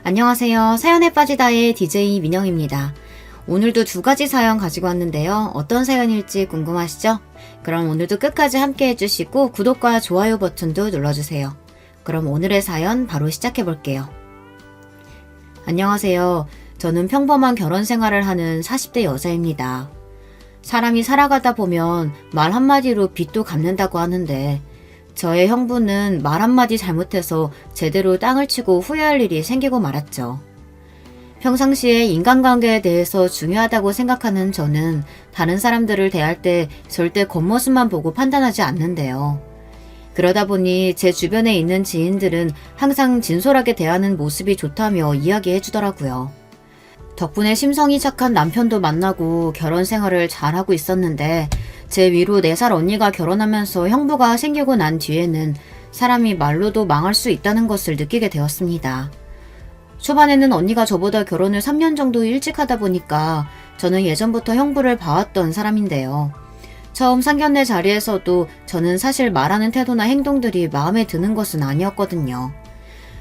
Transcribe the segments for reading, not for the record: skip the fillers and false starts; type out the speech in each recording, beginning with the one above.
안녕하세요. 사연에 빠지다의 DJ 민영입니다. 오늘도 두 가지 사연 가지고 왔는데요. 어떤 사연일지 궁금하시죠? 그럼 오늘도 끝까지 함께 해주시고 구독과 좋아요 버튼도 눌러주세요. 그럼 오늘의 사연 바로 시작해 볼게요. 안녕하세요. 저는 평범한 결혼 생활을 하는 40대 여자입니다. 사람이 살아가다 보면 말 한마디로 빚도 갚는다고 하는데 저의 형부는 말 한마디 잘못해서 제대로 땅을 치고 후회할 일이 생기고 말았죠. 평상시에 인간관계에 대해서 중요하다고 생각하는 저는 다른 사람들을 대할 때 절대 겉모습만 보고 판단하지 않는데요. 그러다 보니 제 주변에 있는 지인들은 항상 진솔하게 대하는 모습이 좋다며 이야기해 주더라고요. 덕분에 심성이 착한 남편도 만나고 결혼 생활을 잘하고 있었는데 제 위로 4살 언니가 결혼하면서 형부가 생기고 난 뒤에는 사람이 말로도 망할 수 있다는 것을 느끼게 되었습니다. 초반에는 언니가 저보다 결혼을 3년 정도 일찍 하다 보니까 저는 예전부터 형부를 봐왔던 사람인데요. 처음 상견례 자리에서도 저는 사실 말하는 태도나 행동들이 마음에 드는 것은 아니었거든요.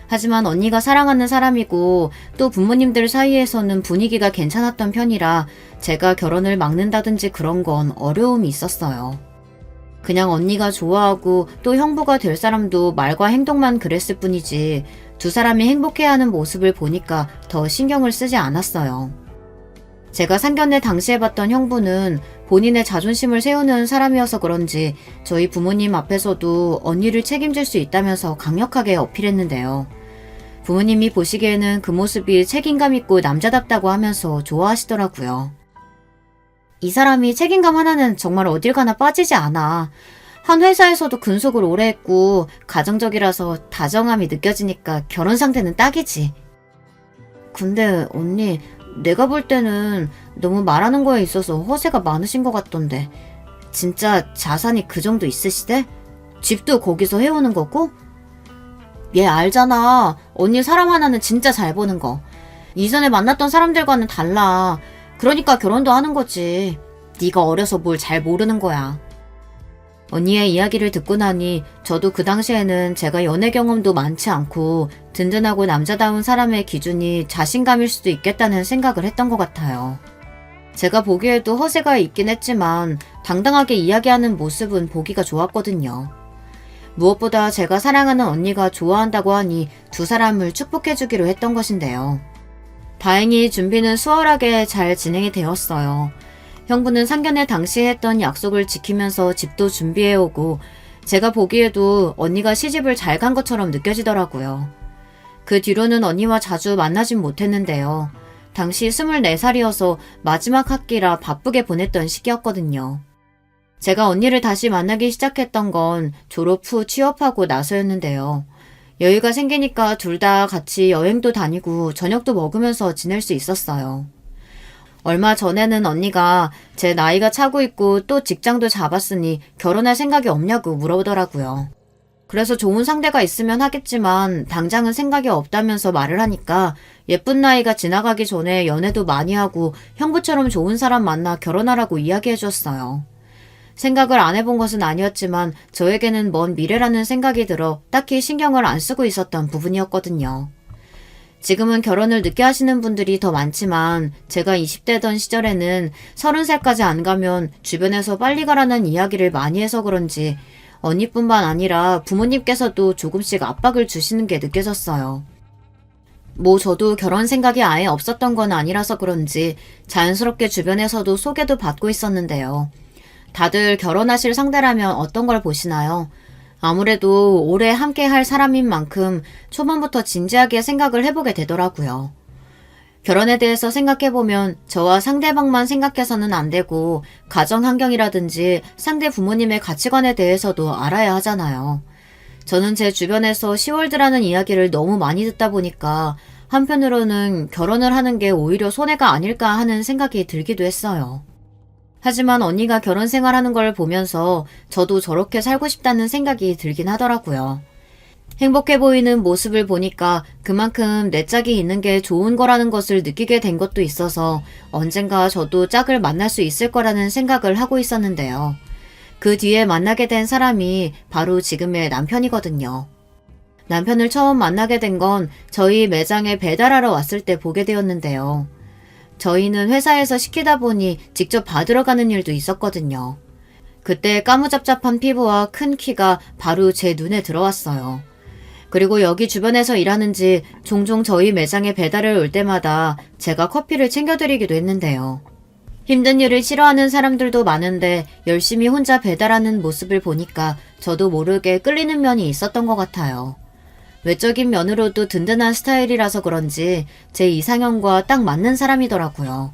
하지만 언니가 사랑하는 사람이고 또 부모님들 사이에서는 분위기가 괜찮았던 편이라 제가 결혼을 막는다든지 그런 건 어려움이 있었어요. 그냥 언니가 좋아하고 또 형부가 될 사람도 말과 행동만 그랬을 뿐이지 두 사람이 행복해하는 모습을 보니까 더 신경을 쓰지 않았어요. 제가 상견례 당시에 봤던 형부는 본인의 자존심을 세우는 사람이어서 그런지 저희 부모님 앞에서도 언니를 책임질 수 있다면서 강력하게 어필했는데요. 부모님이 보시기에는 그 모습이 책임감 있고 남자답다고 하면서 좋아하시더라고요. 이 사람이 책임감 하나는 정말 어딜 가나 빠지지 않아. 한 회사에서도 근속을 오래 했고 가정적이라서 다정함이 느껴지니까 결혼 상태는 딱이지. 근데 언니, 내가 볼 때는 너무 말하는 거에 있어서 허세가 많으신 것 같던데 진짜 자산이 그 정도 있으시대? 집도 거기서 해오는 거고? 얘 알잖아. 언니 사람 하나는 진짜 잘 보는 거. 이전에 만났던 사람들과는 달라. 그러니까 결혼도 하는 거지. 네가 어려서 뭘 잘 모르는 거야. 언니의 이야기를 듣고 나니 저도 그 당시에는 제가 연애 경험도 많지 않고 든든하고 남자다운 사람의 기준이 자신감일 수도 있겠다는 생각을 했던 것 같아요. 제가 보기에도 허세가 있긴 했지만 당당하게 이야기하는 모습은 보기가 좋았거든요. 무엇보다 제가 사랑하는 언니가 좋아한다고 하니 두 사람을 축복해주기로 했던 것인데요. 다행히 준비는 수월하게 잘 진행이 되었어요. 형부는 상견례 당시에 했던 약속을 지키면서 집도 준비해오고 제가 보기에도 언니가 시집을 잘 간 것처럼 느껴지더라고요. 그 뒤로는 언니와 자주 만나진 못했는데요. 당시 24살이어서 마지막 학기라 바쁘게 보냈던 시기였거든요. 제가 언니를 다시 만나기 시작했던 건 졸업 후 취업하고 나서였는데요. 여유가 생기니까 둘 다 같이 여행도 다니고 저녁도 먹으면서 지낼 수 있었어요. 얼마 전에는 언니가 제 나이가 차고 있고 또 직장도 잡았으니 결혼할 생각이 없냐고 물어보더라고요. 그래서 좋은 상대가 있으면 하겠지만 당장은 생각이 없다면서 말을 하니까 예쁜 나이가 지나가기 전에 연애도 많이 하고 형부처럼 좋은 사람 만나 결혼하라고 이야기해 줬어요. 생각을 안 해본 것은 아니었지만 저에게는 먼 미래라는 생각이 들어 딱히 신경을 안 쓰고 있었던 부분이었거든요. 지금은 결혼을 늦게 하시는 분들이 더 많지만 제가 20대던 시절에는 30살까지 안 가면 주변에서 빨리 가라는 이야기를 많이 해서 그런지 언니뿐만 아니라 부모님께서도 조금씩 압박을 주시는 게 느껴졌어요. 저도 결혼 생각이 아예 없었던 건 아니라서 그런지 자연스럽게 주변에서도 소개도 받고 있었는데요. 다들 결혼하실 상대라면 어떤 걸 보시나요? 아무래도 오래 함께 할 사람인 만큼 초반부터 진지하게 생각을 해보게 되더라고요. 결혼에 대해서 생각해보면 저와 상대방만 생각해서는 안 되고 가정 환경이라든지 상대 부모님의 가치관에 대해서도 알아야 하잖아요. 저는 제 주변에서 시월드라는 이야기를 너무 많이 듣다 보니까 한편으로는 결혼을 하는 게 오히려 손해가 아닐까 하는 생각이 들기도 했어요. 하지만 언니가 결혼 생활하는 걸 보면서 저도 저렇게 살고 싶다는 생각이 들긴 하더라고요. 행복해 보이는 모습을 보니까 그만큼 내 짝이 있는 게 좋은 거라는 것을 느끼게 된 것도 있어서 언젠가 저도 짝을 만날 수 있을 거라는 생각을 하고 있었는데요. 그 뒤에 만나게 된 사람이 바로 지금의 남편이거든요. 남편을 처음 만나게 된 건 저희 매장에 배달하러 왔을 때 보게 되었는데요. 저희는 회사에서 시키다 보니 직접 받으러 가는 일도 있었거든요. 그때 까무잡잡한 피부와 큰 키가 바로 제 눈에 들어왔어요. 그리고 여기 주변에서 일하는지 종종 저희 매장에 배달을 올 때마다 제가 커피를 챙겨드리기도 했는데요. 힘든 일을 싫어하는 사람들도 많은데 열심히 혼자 배달하는 모습을 보니까 저도 모르게 끌리는 면이 있었던 것 같아요. 외적인 면으로도 든든한 스타일이라서 그런지 제 이상형과 딱 맞는 사람이더라고요.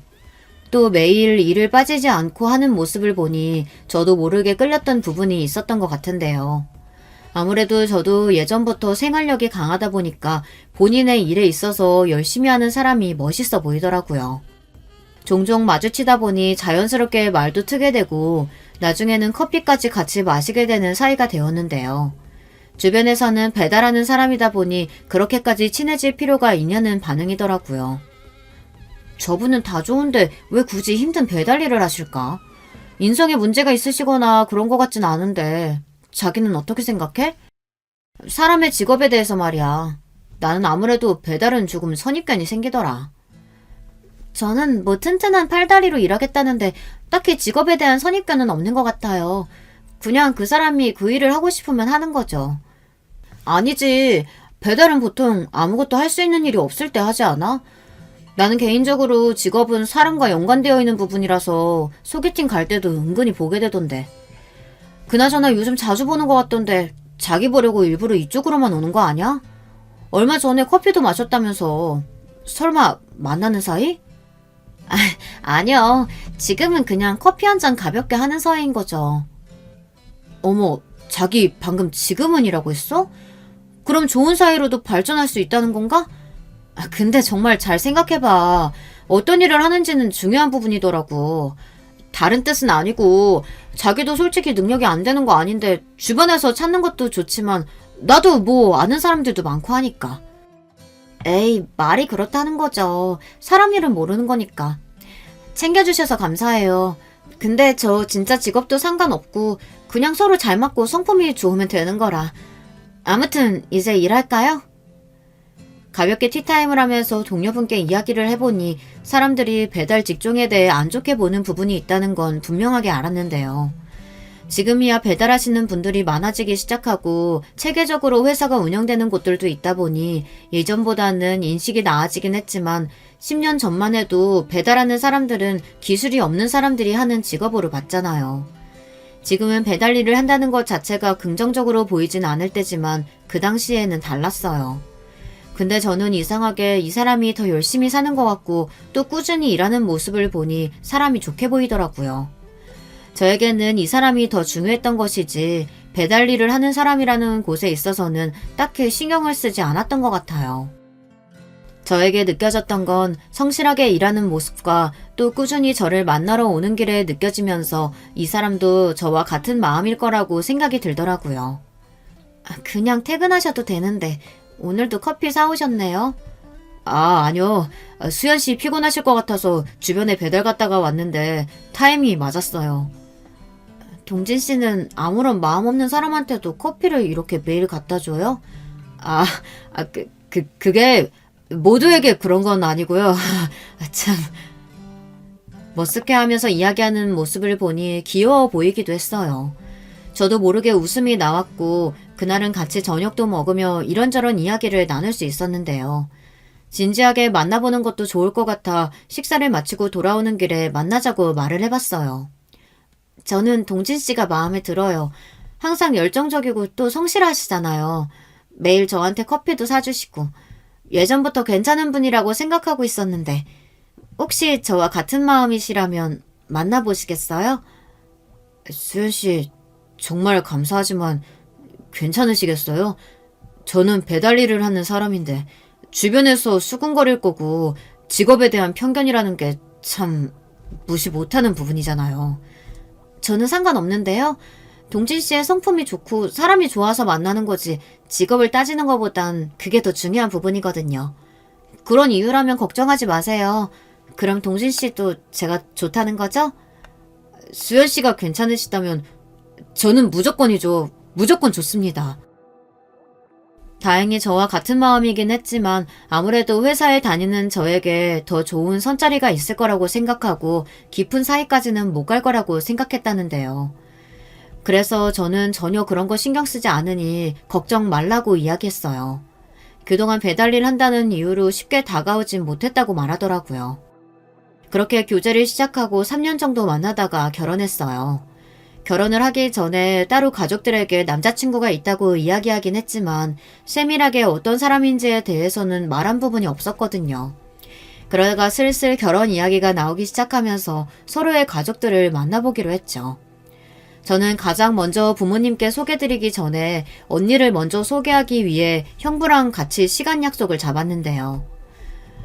또 매일 일을 빠지지 않고 하는 모습을 보니 저도 모르게 끌렸던 부분이 있었던 것 같은데요. 아무래도 저도 예전부터 생활력이 강하다 보니까 본인의 일에 있어서 열심히 하는 사람이 멋있어 보이더라고요. 종종 마주치다 보니 자연스럽게 말도 트게 되고 나중에는 커피까지 같이 마시게 되는 사이가 되었는데요. 주변에서는 배달하는 사람이다 보니 그렇게까지 친해질 필요가 있냐는 반응이더라고요. 저분은 다 좋은데 왜 굳이 힘든 배달 일을 하실까? 인성에 문제가 있으시거나 그런 것 같진 않은데 자기는 어떻게 생각해? 사람의 직업에 대해서 말이야. 나는 아무래도 배달은 조금 선입견이 생기더라. 저는 뭐 튼튼한 팔다리로 일하겠다는데 딱히 직업에 대한 선입견은 없는 것 같아요. 그냥 그 사람이 그 일을 하고 싶으면 하는 거죠. 아니지. 배달은 보통 아무것도 할 수 있는 일이 없을 때 하지 않아? 나는 개인적으로 직업은 사람과 연관되어 있는 부분이라서 소개팅 갈 때도 은근히 보게 되던데. 그나저나 요즘 자주 보는 것 같던데 자기 보려고 일부러 이쪽으로만 오는 거 아니야? 얼마 전에 커피도 마셨다면서. 설마 만나는 사이? 아니요. 지금은 그냥 커피 한 잔 가볍게 하는 사이인 거죠. 어머, 자기 방금 지금은이라고 했어? 그럼 좋은 사이로도 발전할 수 있다는 건가? 근데 정말 잘 생각해봐. 어떤 일을 하는지는 중요한 부분이더라고. 다른 뜻은 아니고 자기도 솔직히 능력이 안 되는 거 아닌데 주변에서 찾는 것도 좋지만 나도 뭐 아는 사람들도 많고 하니까. 에이, 말이 그렇다는 거죠. 사람 일은 모르는 거니까. 챙겨주셔서 감사해요. 근데 저 진짜 직업도 상관없고 그냥 서로 잘 맞고 성품이 좋으면 되는 거라. 아무튼 이제 일할까요? 가볍게 티타임을 하면서 동료분께 이야기를 해보니 사람들이 배달 직종에 대해 안 좋게 보는 부분이 있다는 건 분명하게 알았는데요. 지금이야 배달하시는 분들이 많아지기 시작하고 체계적으로 회사가 운영되는 곳들도 있다 보니 예전보다는 인식이 나아지긴 했지만 10년 전만 해도 배달하는 사람들은 기술이 없는 사람들이 하는 직업으로 봤잖아요. 지금은 배달 일을 한다는 것 자체가 긍정적으로 보이진 않을 때지만 그 당시에는 달랐어요. 근데 저는 이상하게 이 사람이 더 열심히 사는 것 같고 또 꾸준히 일하는 모습을 보니 사람이 좋게 보이더라고요. 저에게는 이 사람이 더 중요했던 것이지 배달 일을 하는 사람이라는 곳에 있어서는 딱히 신경을 쓰지 않았던 것 같아요. 저에게 느껴졌던 건 성실하게 일하는 모습과 또 꾸준히 저를 만나러 오는 길에 느껴지면서 이 사람도 저와 같은 마음일 거라고 생각이 들더라고요. 그냥 퇴근하셔도 되는데 오늘도 커피 사오셨네요? 아니요. 수연 씨 피곤하실 것 같아서 주변에 배달 갔다가 왔는데 타이밍이 맞았어요. 동진 씨는 아무런 마음 없는 사람한테도 커피를 이렇게 매일 갖다 줘요? 그게 모두에게 그런 건 아니고요. 참. 머쓱해하면서 이야기하는 모습을 보니 귀여워 보이기도 했어요. 저도 모르게 웃음이 나왔고 그날은 같이 저녁도 먹으며 이런저런 이야기를 나눌 수 있었는데요. 진지하게 만나보는 것도 좋을 것 같아 식사를 마치고 돌아오는 길에 만나자고 말을 해봤어요. 저는 동진 씨가 마음에 들어요. 항상 열정적이고 또 성실하시잖아요. 매일 저한테 커피도 사주시고 예전부터 괜찮은 분이라고 생각하고 있었는데 혹시 저와 같은 마음이시라면 만나보시겠어요? 수연 씨 정말 감사하지만 괜찮으시겠어요? 저는 배달 일을 하는 사람인데 주변에서 수군거릴 거고 직업에 대한 편견이라는 게 참 무시 못하는 부분이잖아요. 저는 상관없는데요. 동진 씨의 성품이 좋고 사람이 좋아서 만나는 거지 직업을 따지는 것보단 그게 더 중요한 부분이거든요. 그런 이유라면 걱정하지 마세요. 그럼 동진 씨도 제가 좋다는 거죠? 수연 씨가 괜찮으시다면 저는 무조건이죠. 무조건 좋습니다. 다행히 저와 같은 마음이긴 했지만 아무래도 회사에 다니는 저에게 더 좋은 선자리가 있을 거라고 생각하고 깊은 사이까지는 못 갈 거라고 생각했다는데요. 그래서 저는 전혀 그런 거 신경 쓰지 않으니 걱정 말라고 이야기했어요. 그동안 배달일 한다는 이유로 쉽게 다가오진 못했다고 말하더라고요. 그렇게 교제를 시작하고 3년 정도 만나다가 결혼했어요. 결혼을 하기 전에 따로 가족들에게 남자친구가 있다고 이야기하긴 했지만 세밀하게 어떤 사람인지에 대해서는 말한 부분이 없었거든요. 그러다가 슬슬 결혼 이야기가 나오기 시작하면서 서로의 가족들을 만나보기로 했죠. 저는 가장 먼저 부모님께 소개드리기 전에 언니를 먼저 소개하기 위해 형부랑 같이 시간 약속을 잡았는데요.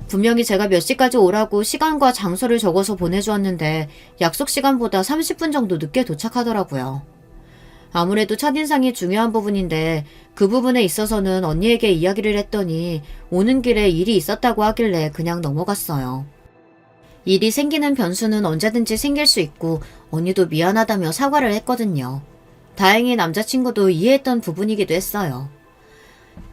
분명히 제가 몇 시까지 오라고 시간과 장소를 적어서 보내주었는데 약속 시간보다 30분 정도 늦게 도착하더라고요. 아무래도 첫인상이 중요한 부분인데 그 부분에 있어서는 언니에게 이야기를 했더니 오는 길에 일이 있었다고 하길래 그냥 넘어갔어요. 일이 생기는 변수는 언제든지 생길 수 있고 언니도 미안하다며 사과를 했거든요. 다행히 남자친구도 이해했던 부분이기도 했어요.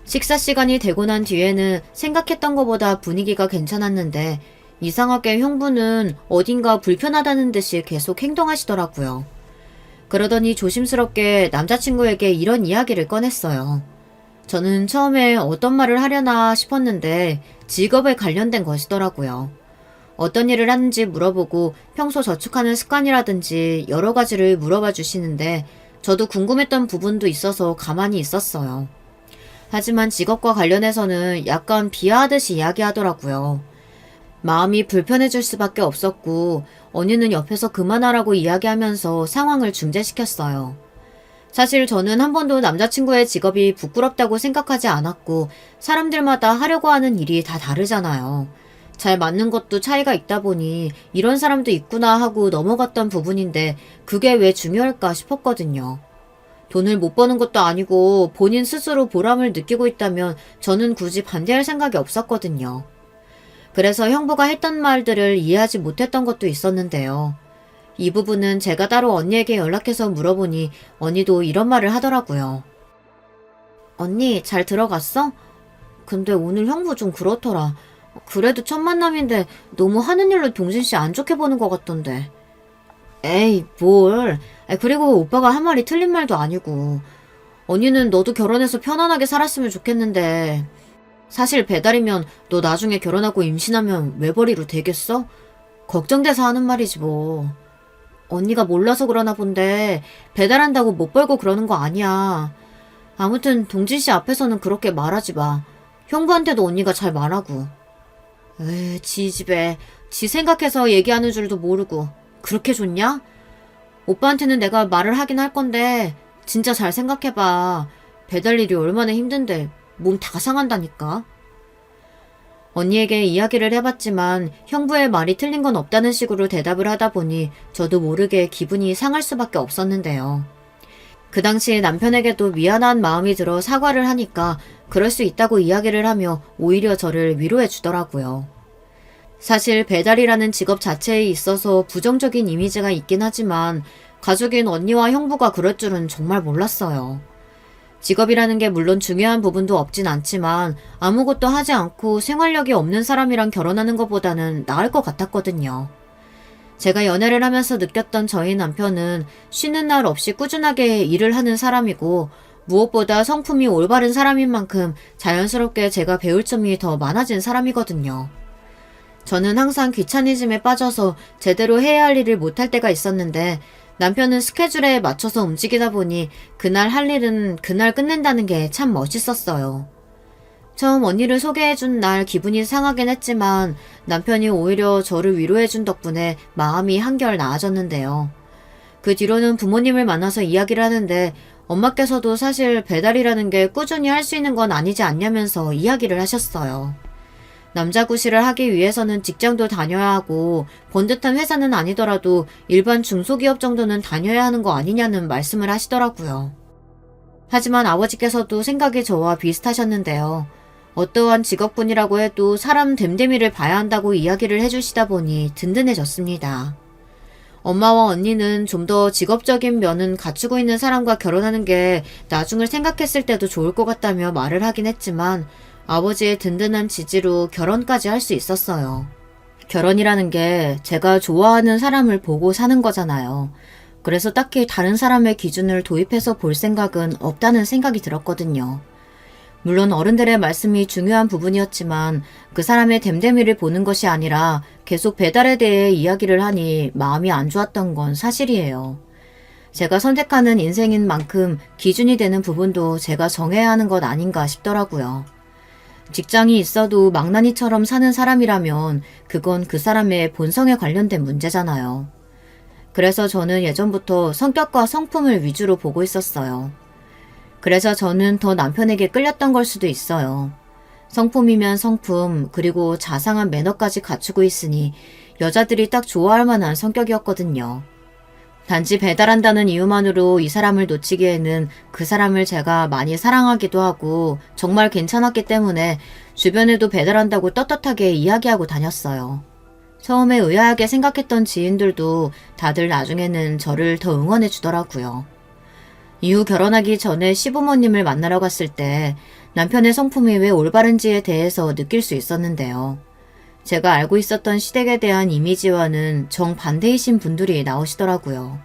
식사 시간이 되고 난 뒤에는 생각했던 것보다 분위기가 괜찮았는데 이상하게 형부는 어딘가 불편하다는 듯이 계속 행동하시더라고요. 그러더니 조심스럽게 남자친구에게 이런 이야기를 꺼냈어요. 저는 처음에 어떤 말을 하려나 싶었는데 직업에 관련된 것이더라고요. 어떤 일을 하는지 물어보고 평소 저축하는 습관이라든지 여러 가지를 물어봐 주시는데 저도 궁금했던 부분도 있어서 가만히 있었어요. 하지만 직업과 관련해서는 약간 비하하듯이 이야기하더라고요. 마음이 불편해질 수밖에 없었고 언니는 옆에서 그만하라고 이야기하면서 상황을 중재시켰어요. 사실 저는 한 번도 남자친구의 직업이 부끄럽다고 생각하지 않았고 사람들마다 하려고 하는 일이 다 다르잖아요. 잘 맞는 것도 차이가 있다 보니 이런 사람도 있구나 하고 넘어갔던 부분인데 그게 왜 중요할까 싶었거든요. 돈을 못 버는 것도 아니고 본인 스스로 보람을 느끼고 있다면 저는 굳이 반대할 생각이 없었거든요. 그래서 형부가 했던 말들을 이해하지 못했던 것도 있었는데요. 이 부분은 제가 따로 언니에게 연락해서 물어보니 언니도 이런 말을 하더라고요. 언니, 잘 들어갔어? 근데 오늘 형부 좀 그렇더라. 그래도 첫 만남인데 너무 하는 일로 동진씨 안 좋게 보는 것 같던데. 에이, 뭘. 그리고 오빠가 한 말이 틀린 말도 아니고. 언니는 너도 결혼해서 편안하게 살았으면 좋겠는데 사실 배달이면 너 나중에 결혼하고 임신하면 외벌이로 되겠어? 걱정돼서 하는 말이지 뭐. 언니가 몰라서 그러나 본데 배달한다고 못 벌고 그러는 거 아니야. 아무튼 동진씨 앞에서는 그렇게 말하지 마. 형부한테도 언니가 잘 말하고. 에이, 지 집에 지 생각해서 얘기하는 줄도 모르고 그렇게 좋냐? 오빠한테는 내가 말을 하긴 할 건데 진짜 잘 생각해봐. 배달 일이 얼마나 힘든데 몸 다 상한다니까. 언니에게 이야기를 해봤지만 형부의 말이 틀린 건 없다는 식으로 대답을 하다 보니 저도 모르게 기분이 상할 수밖에 없었는데요. 그 당시 남편에게도 미안한 마음이 들어 사과를 하니까 그럴 수 있다고 이야기를 하며 오히려 저를 위로해 주더라고요. 사실 배달이라는 직업 자체에 있어서 부정적인 이미지가 있긴 하지만 가족인 언니와 형부가 그럴 줄은 정말 몰랐어요. 직업이라는 게 물론 중요한 부분도 없진 않지만 아무것도 하지 않고 생활력이 없는 사람이랑 결혼하는 것보다는 나을 것 같았거든요. 제가 연애를 하면서 느꼈던 저희 남편은 쉬는 날 없이 꾸준하게 일을 하는 사람이고 무엇보다 성품이 올바른 사람인 만큼 자연스럽게 제가 배울 점이 더 많아진 사람이거든요. 저는 항상 귀차니즘에 빠져서 제대로 해야 할 일을 못할 때가 있었는데 남편은 스케줄에 맞춰서 움직이다 보니 그날 할 일은 그날 끝낸다는 게 참 멋있었어요. 처음 언니를 소개해준 날 기분이 상하긴 했지만 남편이 오히려 저를 위로해준 덕분에 마음이 한결 나아졌는데요. 그 뒤로는 부모님을 만나서 이야기를 하는데 엄마께서도 사실 배달이라는 게 꾸준히 할 수 있는 건 아니지 않냐면서 이야기를 하셨어요. 남자 구실을 하기 위해서는 직장도 다녀야 하고 번듯한 회사는 아니더라도 일반 중소기업 정도는 다녀야 하는 거 아니냐는 말씀을 하시더라고요. 하지만 아버지께서도 생각이 저와 비슷하셨는데요. 어떠한 직업군이라고 해도 사람 됨됨이를 봐야 한다고 이야기를 해주시다 보니 든든해졌습니다. 엄마와 언니는 좀 더 직업적인 면은 갖추고 있는 사람과 결혼하는 게 나중을 생각했을 때도 좋을 것 같다며 말을 하긴 했지만 아버지의 든든한 지지로 결혼까지 할 수 있었어요. 결혼이라는 게 제가 좋아하는 사람을 보고 사는 거잖아요. 그래서 딱히 다른 사람의 기준을 도입해서 볼 생각은 없다는 생각이 들었거든요. 물론 어른들의 말씀이 중요한 부분이었지만 그 사람의 됨됨이를 보는 것이 아니라 계속 배달에 대해 이야기를 하니 마음이 안 좋았던 건 사실이에요. 제가 선택하는 인생인 만큼 기준이 되는 부분도 제가 정해야 하는 것 아닌가 싶더라고요. 직장이 있어도 망나니처럼 사는 사람이라면 그건 그 사람의 본성에 관련된 문제잖아요. 그래서 저는 예전부터 성격과 성품을 위주로 보고 있었어요. 그래서 저는 더 남편에게 끌렸던 걸 수도 있어요. 성품이면 성품, 그리고 자상한 매너까지 갖추고 있으니 여자들이 딱 좋아할 만한 성격이었거든요. 단지 배달한다는 이유만으로 이 사람을 놓치기에는 그 사람을 제가 많이 사랑하기도 하고 정말 괜찮았기 때문에 주변에도 배달한다고 떳떳하게 이야기하고 다녔어요. 처음에 의아하게 생각했던 지인들도 다들 나중에는 저를 더 응원해 주더라고요. 이후 결혼하기 전에 시부모님을 만나러 갔을 때 남편의 성품이 왜 올바른지에 대해서 느낄 수 있었는데요. 제가 알고 있었던 시댁에 대한 이미지와는 정반대이신 분들이 나오시더라고요.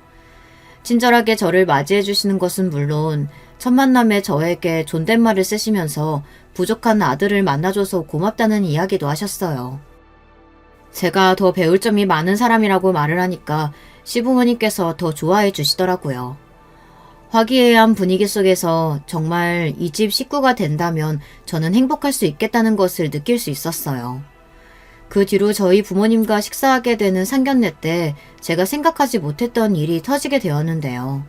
친절하게 저를 맞이해 주시는 것은 물론 첫 만남에 저에게 존댓말을 쓰시면서 부족한 아들을 만나줘서 고맙다는 이야기도 하셨어요. 제가 더 배울 점이 많은 사람이라고 말을 하니까 시부모님께서 더 좋아해 주시더라고요. 화기애애한 분위기 속에서 정말 이 집 식구가 된다면 저는 행복할 수 있겠다는 것을 느낄 수 있었어요. 그 뒤로 저희 부모님과 식사하게 되는 상견례 때 제가 생각하지 못했던 일이 터지게 되었는데요.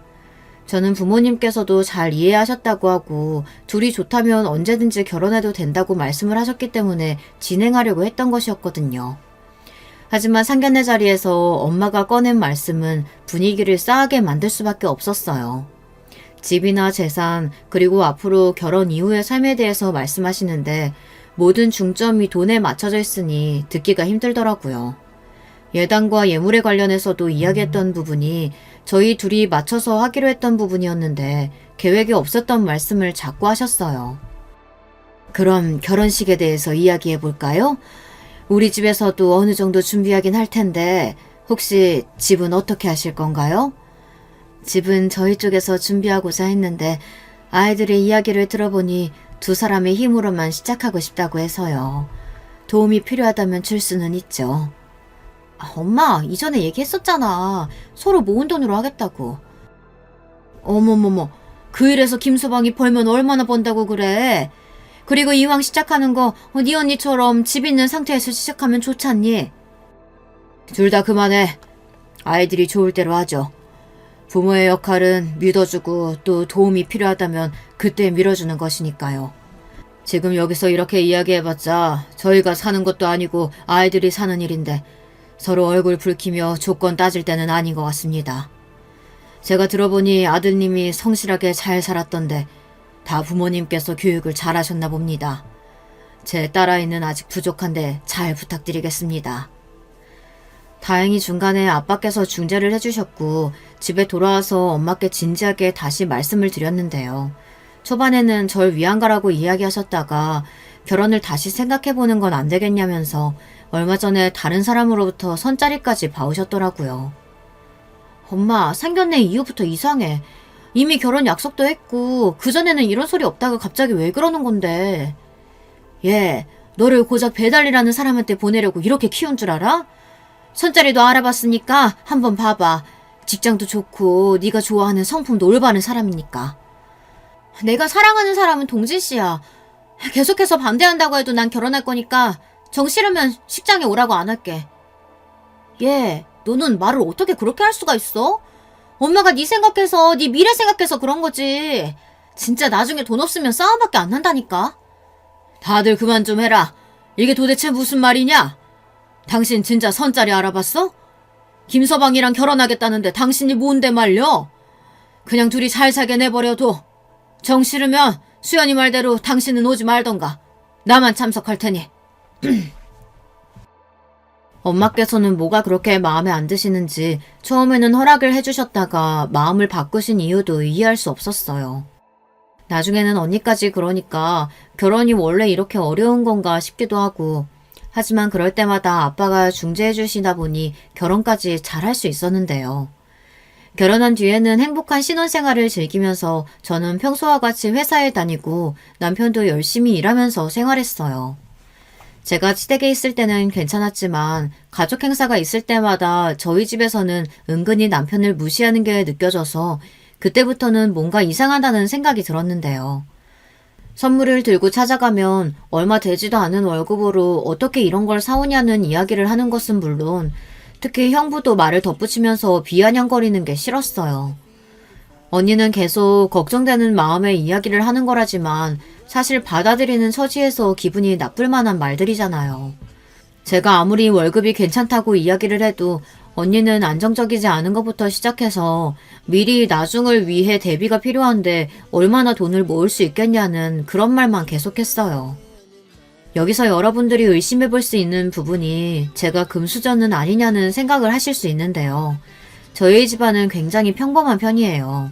저는 부모님께서도 잘 이해하셨다고 하고 둘이 좋다면 언제든지 결혼해도 된다고 말씀을 하셨기 때문에 진행하려고 했던 것이었거든요. 하지만 상견례 자리에서 엄마가 꺼낸 말씀은 분위기를 싸하게 만들 수밖에 없었어요. 집이나 재산, 그리고 앞으로 결혼 이후의 삶에 대해서 말씀하시는데 모든 중점이 돈에 맞춰져 있으니 듣기가 힘들더라고요. 예단과 예물에 관련해서도 이야기했던 부분이 저희 둘이 맞춰서 하기로 했던 부분이었는데 계획에 없었던 말씀을 자꾸 하셨어요. 그럼 결혼식에 대해서 이야기해 볼까요? 우리 집에서도 어느 정도 준비하긴 할 텐데 혹시 집은 어떻게 하실 건가요? 집은 저희 쪽에서 준비하고자 했는데 아이들의 이야기를 들어보니 두 사람의 힘으로만 시작하고 싶다고 해서요. 도움이 필요하다면 줄 수는 있죠. 엄마, 이전에 얘기했었잖아. 서로 모은 돈으로 하겠다고. 어머머머, 그 일에서 김서방이 벌면 얼마나 번다고 그래. 그리고 이왕 시작하는 거 네 언니처럼 집 있는 상태에서 시작하면 좋잖니. 둘 다 그만해. 아이들이 좋을 대로 하죠. 부모의 역할은 믿어주고 또 도움이 필요하다면 그때 밀어주는 것이니까요. 지금 여기서 이렇게 이야기해봤자 저희가 사는 것도 아니고 아이들이 사는 일인데 서로 얼굴 붉히며 조건 따질 때는 아닌 것 같습니다. 제가 들어보니 아드님이 성실하게 잘 살았던데 다 부모님께서 교육을 잘 하셨나 봅니다. 제 딸아이는 아직 부족한데 잘 부탁드리겠습니다. 다행히 중간에 아빠께서 중재를 해주셨고 집에 돌아와서 엄마께 진지하게 다시 말씀을 드렸는데요. 초반에는 절 위안가라고 이야기하셨다가 결혼을 다시 생각해보는 건 안 되겠냐면서 얼마 전에 다른 사람으로부터 선자리까지 봐오셨더라고요. 엄마, 상견례 이후부터 이상해. 이미 결혼 약속도 했고 그전에는 이런 소리 없다가 갑자기 왜 그러는 건데. 얘, 너를 고작 배달이라는 사람한테 보내려고 이렇게 키운 줄 알아? 손자리도 알아봤으니까 한번 봐봐. 직장도 좋고 네가 좋아하는 성품도 올바른 사람이니까. 내가 사랑하는 사람은 동진 씨야. 계속해서 반대한다고 해도 난 결혼할 거니까 정 싫으면 식장에 오라고 안 할게. 얘, 너는 말을 어떻게 그렇게 할 수가 있어? 엄마가 네 생각해서 네 미래 생각해서 그런 거지. 진짜 나중에 돈 없으면 싸움밖에 안 난다니까. 다들 그만 좀 해라. 이게 도대체 무슨 말이냐? 당신 진짜 선자리 알아봤어? 김서방이랑 결혼하겠다는데 당신이 뭔데 말려? 그냥 둘이 잘 살게 내버려둬. 정 싫으면 수연이 말대로 당신은 오지 말던가. 나만 참석할 테니. 엄마께서는 뭐가 그렇게 마음에 안 드시는지 처음에는 허락을 해주셨다가 마음을 바꾸신 이유도 이해할 수 없었어요. 나중에는 언니까지 그러니까 결혼이 원래 이렇게 어려운 건가 싶기도 하고, 하지만 그럴 때마다 아빠가 중재해 주시다 보니 결혼까지 잘할 수 있었는데요. 결혼한 뒤에는 행복한 신혼생활을 즐기면서 저는 평소와 같이 회사에 다니고 남편도 열심히 일하면서 생활했어요. 제가 시댁에 있을 때는 괜찮았지만 가족 행사가 있을 때마다 저희 집에서는 은근히 남편을 무시하는 게 느껴져서 그때부터는 뭔가 이상하다는 생각이 들었는데요. 선물을 들고 찾아가면 얼마 되지도 않은 월급으로 어떻게 이런 걸 사오냐는 이야기를 하는 것은 물론 특히 형부도 말을 덧붙이면서 비아냥거리는 게 싫었어요. 언니는 계속 걱정되는 마음에 이야기를 하는 거라지만 사실 받아들이는 처지에서 기분이 나쁠 만한 말들이잖아요. 제가 아무리 월급이 괜찮다고 이야기를 해도 언니는 안정적이지 않은 것부터 시작해서 미리 나중을 위해 대비가 필요한데 얼마나 돈을 모을 수 있겠냐는 그런 말만 계속했어요. 여기서 여러분들이 의심해 볼 수 있는 부분이 제가 금수저는 아니냐는 생각을 하실 수 있는데요. 저희 집안은 굉장히 평범한 편이에요.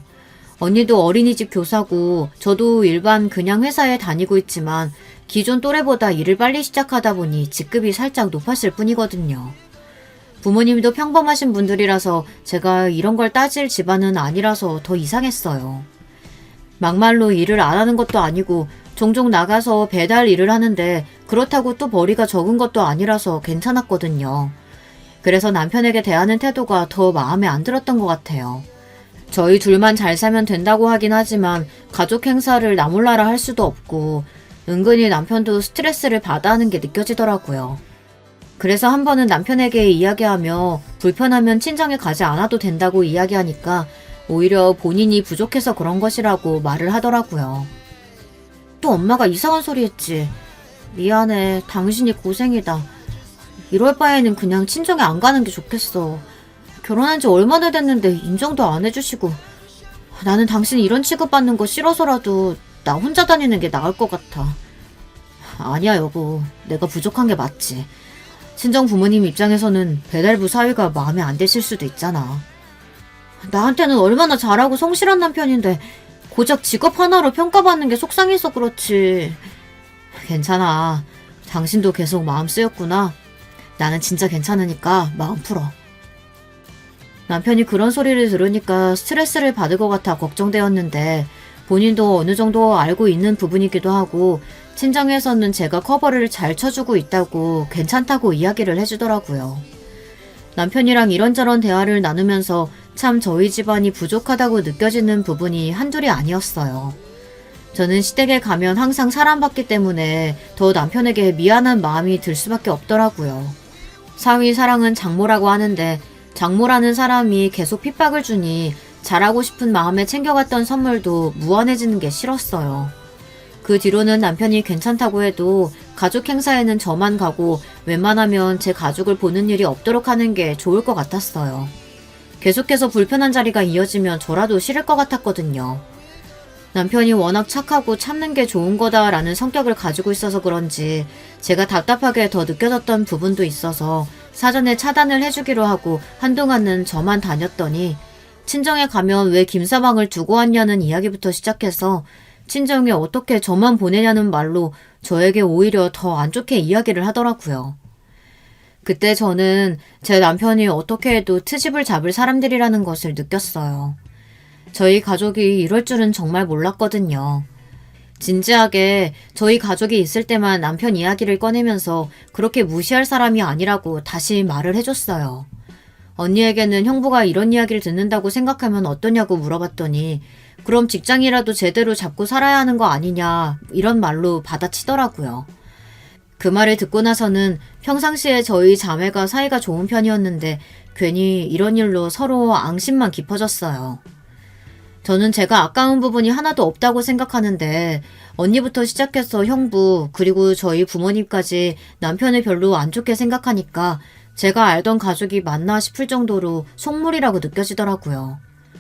언니도 어린이집 교사고 저도 일반 그냥 회사에 다니고 있지만 기존 또래보다 일을 빨리 시작하다 보니 직급이 살짝 높았을 뿐이거든요. 부모님도 평범하신 분들이라서 제가 이런 걸 따질 집안은 아니라서 더 이상했어요. 막말로 일을 안 하는 것도 아니고 종종 나가서 배달 일을 하는데 그렇다고 또 벌이가 적은 것도 아니라서 괜찮았거든요. 그래서 남편에게 대하는 태도가 더 마음에 안 들었던 것 같아요. 저희 둘만 잘 살면 된다고 하긴 하지만 가족 행사를 나 몰라라 할 수도 없고 은근히 남편도 스트레스를 받아 하는 게 느껴지더라고요. 그래서 한 번은 남편에게 이야기하며 불편하면 친정에 가지 않아도 된다고 이야기하니까 오히려 본인이 부족해서 그런 것이라고 말을 하더라고요. 또 엄마가 이상한 소리 했지. 미안해. 당신이 고생이다. 이럴 바에는 그냥 친정에 안 가는 게 좋겠어. 결혼한 지 얼마나 됐는데 인정도 안 해주시고. 나는 당신 이런 취급받는 거 싫어서라도 나 혼자 다니는 게 나을 것 같아. 아니야 여보. 내가 부족한 게 맞지. 친정 부모님 입장에서는 배달부 사위가 마음에 안 드실 수도 있잖아. 나한테는 얼마나 잘하고 성실한 남편인데 고작 직업 하나로 평가받는 게 속상해서 그렇지. 괜찮아. 당신도 계속 마음 쓰였구나. 나는 진짜 괜찮으니까 마음 풀어. 남편이 그런 소리를 들으니까 스트레스를 받을 것 같아 걱정되었는데 본인도 어느 정도 알고 있는 부분이기도 하고 친정에서는 제가 커버를 잘 쳐주고 있다고 괜찮다고 이야기를 해주더라고요. 남편이랑 이런저런 대화를 나누면서 참 저희 집안이 부족하다고 느껴지는 부분이 한둘이 아니었어요. 저는 시댁에 가면 항상 사랑받기 때문에 더 남편에게 미안한 마음이 들 수밖에 없더라고요. 사위 사랑은 장모라고 하는데 장모라는 사람이 계속 핍박을 주니 잘하고 싶은 마음에 챙겨갔던 선물도 무한해지는 게 싫었어요. 그 뒤로는 남편이 괜찮다고 해도 가족 행사에는 저만 가고 웬만하면 제 가족을 보는 일이 없도록 하는 게 좋을 것 같았어요. 계속해서 불편한 자리가 이어지면 저라도 싫을 것 같았거든요. 남편이 워낙 착하고 참는 게 좋은 거다라는 성격을 가지고 있어서 그런지 제가 답답하게 더 느껴졌던 부분도 있어서 사전에 차단을 해주기로 하고 한동안은 저만 다녔더니 친정에 가면 왜 김사방을 두고 왔냐는 이야기부터 시작해서 친정에 어떻게 저만 보내냐는 말로 저에게 오히려 더 안 좋게 이야기를 하더라고요. 그때 저는 제 남편이 어떻게 해도 트집을 잡을 사람들이라는 것을 느꼈어요. 저희 가족이 이럴 줄은 정말 몰랐거든요. 진지하게 저희 가족이 있을 때만 남편 이야기를 꺼내면서 그렇게 무시할 사람이 아니라고 다시 말을 해줬어요. 언니에게는 형부가 이런 이야기를 듣는다고 생각하면 어떠냐고 물어봤더니 그럼 직장이라도 제대로 잡고 살아야 하는 거 아니냐 이런 말로 받아치더라고요. 그 말을 듣고 나서는 평상시에 저희 자매가 사이가 좋은 편이었는데 괜히 이런 일로 서로 앙심만 깊어졌어요. 저는 제가 아까운 부분이 하나도 없다고 생각하는데 언니부터 시작해서 형부 그리고 저희 부모님까지 남편을 별로 안 좋게 생각하니까 제가 알던 가족이 맞나 싶을 정도로 속물이라고 느껴지더라고요.